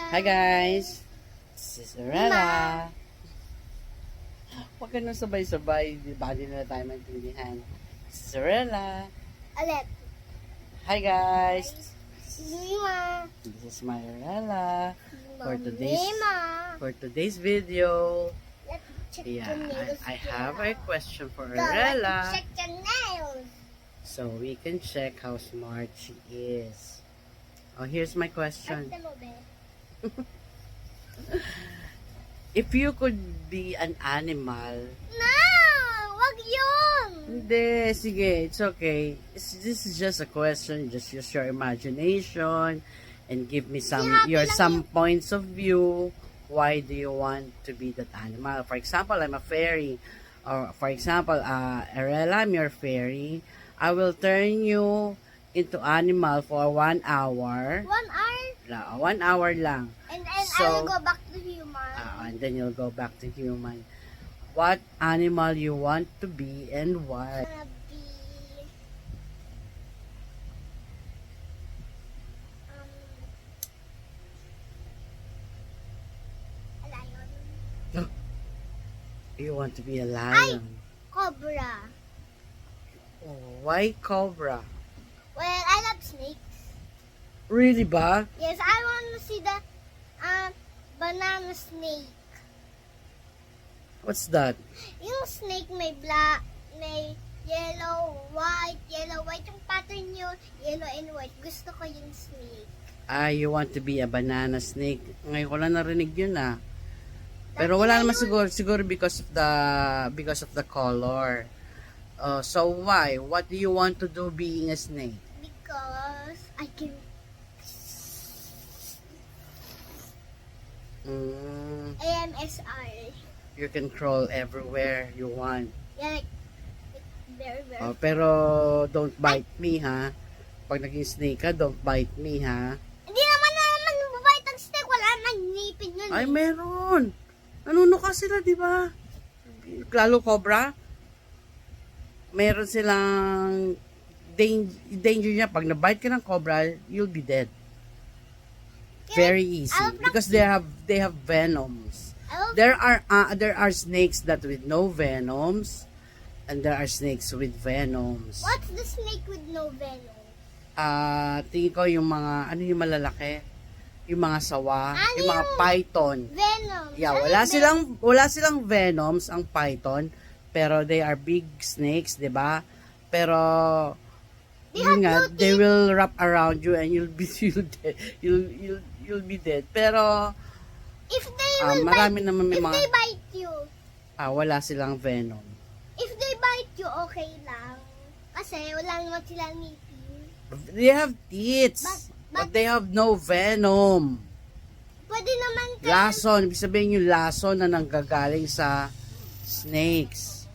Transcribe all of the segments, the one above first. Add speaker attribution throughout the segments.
Speaker 1: Hi guys! This is Arella. Huwag ka nang sabay-sabay. Di na tayo maintindihan. This is Arella.
Speaker 2: Ulit.
Speaker 1: Hi guys!
Speaker 2: Lima.
Speaker 1: This is my Arella. For today's
Speaker 2: Lima.
Speaker 1: video,
Speaker 2: Let's check
Speaker 1: yeah,
Speaker 2: the nails.
Speaker 1: I have a question for
Speaker 2: Let's
Speaker 1: Arella.
Speaker 2: check the nails.
Speaker 1: So we can check how smart she is. Oh, here's my question.
Speaker 2: Arte mo, be?
Speaker 1: If you could be an animal,
Speaker 2: No! Wag yun!
Speaker 1: hindi, sige, it's okay. This is just a question. Just use your imagination and give me some points of view. Why do you want to be that animal? For example, I'm a fairy. Or for example, Arella, I'm your fairy. I will turn you into animal for 1 hour.
Speaker 2: 1 hour?
Speaker 1: 1 hour lang.
Speaker 2: And
Speaker 1: So,
Speaker 2: I will go back to human.
Speaker 1: And then you'll go back to human. What animal you want to be and why?
Speaker 2: Gonna be... a lion.
Speaker 1: You want to be a lion.
Speaker 2: Cobra.
Speaker 1: Oh, why cobra?
Speaker 2: Well, I love snakes.
Speaker 1: Really ba?
Speaker 2: Yes, I want to see the banana snake.
Speaker 1: What's that?
Speaker 2: Yung snake may black, may yellow, white. Yung pattern nyo, yellow and white. Gusto ko yung snake.
Speaker 1: You want to be a banana snake. Ngayon ko lang narinig yun Pero wala naman siguro because of the color. So why? What do you want to do being a snake?
Speaker 2: Because I can... AMSR.
Speaker 1: You can crawl everywhere you want.
Speaker 2: Yeah, like very, very...
Speaker 1: Pero don't bite me, ha? Pag naging snake ka, don't bite me, ha?
Speaker 2: Hindi naman mababait ang snake. Wala nang ngipin yun.
Speaker 1: Ay, meron. Nanunuka sila, di ba? Lalo cobra. Meron silang danger niya. Pag nabite ka ng cobra, you'll be dead. Very easy. Because they have venoms. There are snakes that with no venoms, and there are snakes with venoms.
Speaker 2: What's the snake with no venom?
Speaker 1: Tingin ko yung mga, ano yung malalaki? Yung mga sawa, yung mga python.
Speaker 2: Venom.
Speaker 1: Yeah, wala silang venoms ang python, pero they are big snakes, 'di ba? Pero yun nga, they will wrap around you and you'll be dead. You'll be dead. Pero
Speaker 2: If they will
Speaker 1: marami
Speaker 2: bite,
Speaker 1: naman may
Speaker 2: if
Speaker 1: mga
Speaker 2: they bite you,
Speaker 1: wala silang venom.
Speaker 2: if they bite you, okay lang. Kasi wala naman silang ngipin.
Speaker 1: They have teeth, but they have no venom.
Speaker 2: Pwede naman kayo,
Speaker 1: Lason, ibig sabihin yung lason na nanggagaling sa snakes.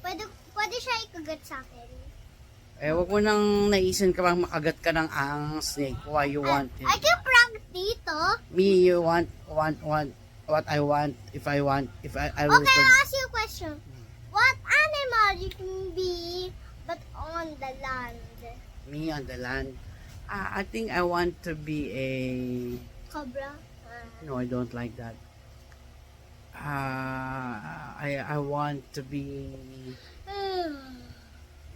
Speaker 2: pwede siya ikagat sa akin.
Speaker 1: Wag mo nang naisin ka bang makagat ka ng snake. Why you want it?
Speaker 2: I can prank dito.
Speaker 1: Me, you want what I want. If I will
Speaker 2: Okay, I'll ask you a question. What animal you can be but on the land?
Speaker 1: Me on the land. I think I want to be a...
Speaker 2: Cobra?
Speaker 1: No, I don't like that. I want to be...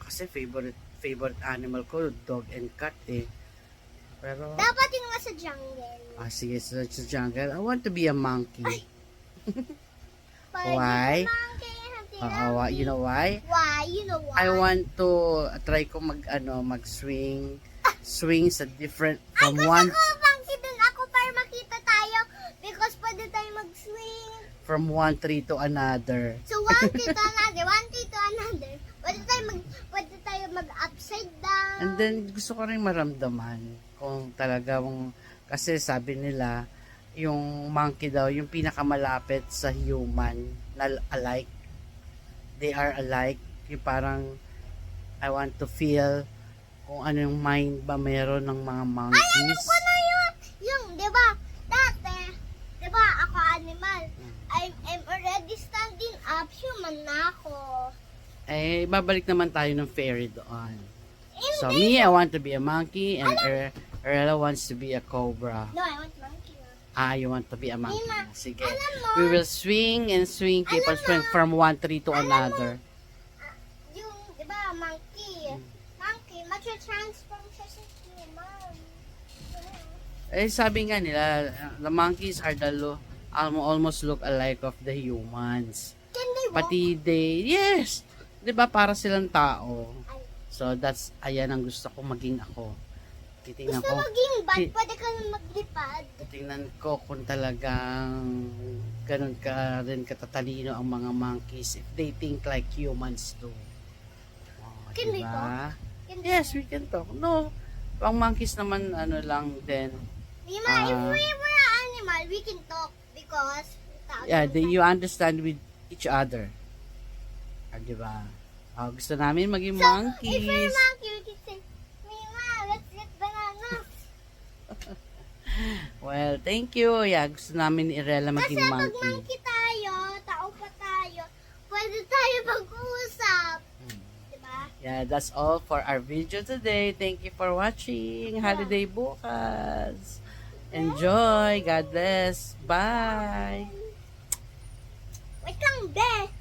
Speaker 1: Kasi favorite animal ko, dog and cat Pero...
Speaker 2: Dapat yung nasa jungle.
Speaker 1: Sige, sa jungle. I want to be a monkey.
Speaker 2: Parang
Speaker 1: Why?
Speaker 2: yung monkey,
Speaker 1: You know why?
Speaker 2: Why? You know why?
Speaker 1: I want to try ko mag-swing. Swing sa different... From one...
Speaker 2: Monkey din ako para makita tayo because pwede tayo mag-swing.
Speaker 1: From one tree to another.
Speaker 2: So, one tree to another, one tree to another. Pwede tayo mag-upside down.
Speaker 1: And then, gusto ko rin maramdaman kung talagang, kasi sabi nila, yung monkey daw, yung pinakamalapit sa human na alike. They are alike. Yung parang, I want to feel kung ano yung mind ba meron ng mga monkeys.
Speaker 2: Ay, alam ko na yun! Yung, di ba, dati, di ba, ako animal. I'm already standing up, human na ako.
Speaker 1: Babalik naman tayo ng fairy doon.
Speaker 2: Hindi.
Speaker 1: So, me, I want to be a monkey, and Arella wants to be a cobra.
Speaker 2: No, I want monkey.
Speaker 1: You want to be a monkey.
Speaker 2: Mima,
Speaker 1: Sige.
Speaker 2: alam mo,
Speaker 1: We will swing and swing, keep on swing from one tree to another.
Speaker 2: yung, di ba, monkey. Monkey, mag-transform siya sa human.
Speaker 1: Eh, sabi nga nila, the monkeys are almost look alike of the humans.
Speaker 2: Can they walk?
Speaker 1: Pati yes. 'Di ba para silang tao.
Speaker 2: Ay.
Speaker 1: So that's ayan ang gusto ko maging ako. Titingnan
Speaker 2: Gusto
Speaker 1: ko.
Speaker 2: maging bat, pwede ka na maglipad.
Speaker 1: Titingnan ko kung talagang ganun ka rin katatalino ang mga monkeys if they think like humans too. Oh,
Speaker 2: Can we
Speaker 1: diba?
Speaker 2: Can
Speaker 1: Yes, we can talk. No, ang monkeys naman ano lang din.
Speaker 2: Mima, if we were an animal, we can talk because
Speaker 1: You understand with each other. Diba? Gusto namin maging
Speaker 2: So, if we're a
Speaker 1: monkeys.
Speaker 2: monkey, we can say, Mima, let's get bananas.
Speaker 1: Well, thank you. Yeah, gusto namin ni Irela
Speaker 2: Kasi
Speaker 1: maging
Speaker 2: pag
Speaker 1: monkey.
Speaker 2: monkey tayo, tao pa tayo, pwede tayo mag-uusap. Diba?
Speaker 1: Yeah, that's all for our video today. Thank you for watching. Holiday bukas. Enjoy. God bless. Bye.
Speaker 2: Wait lang, be.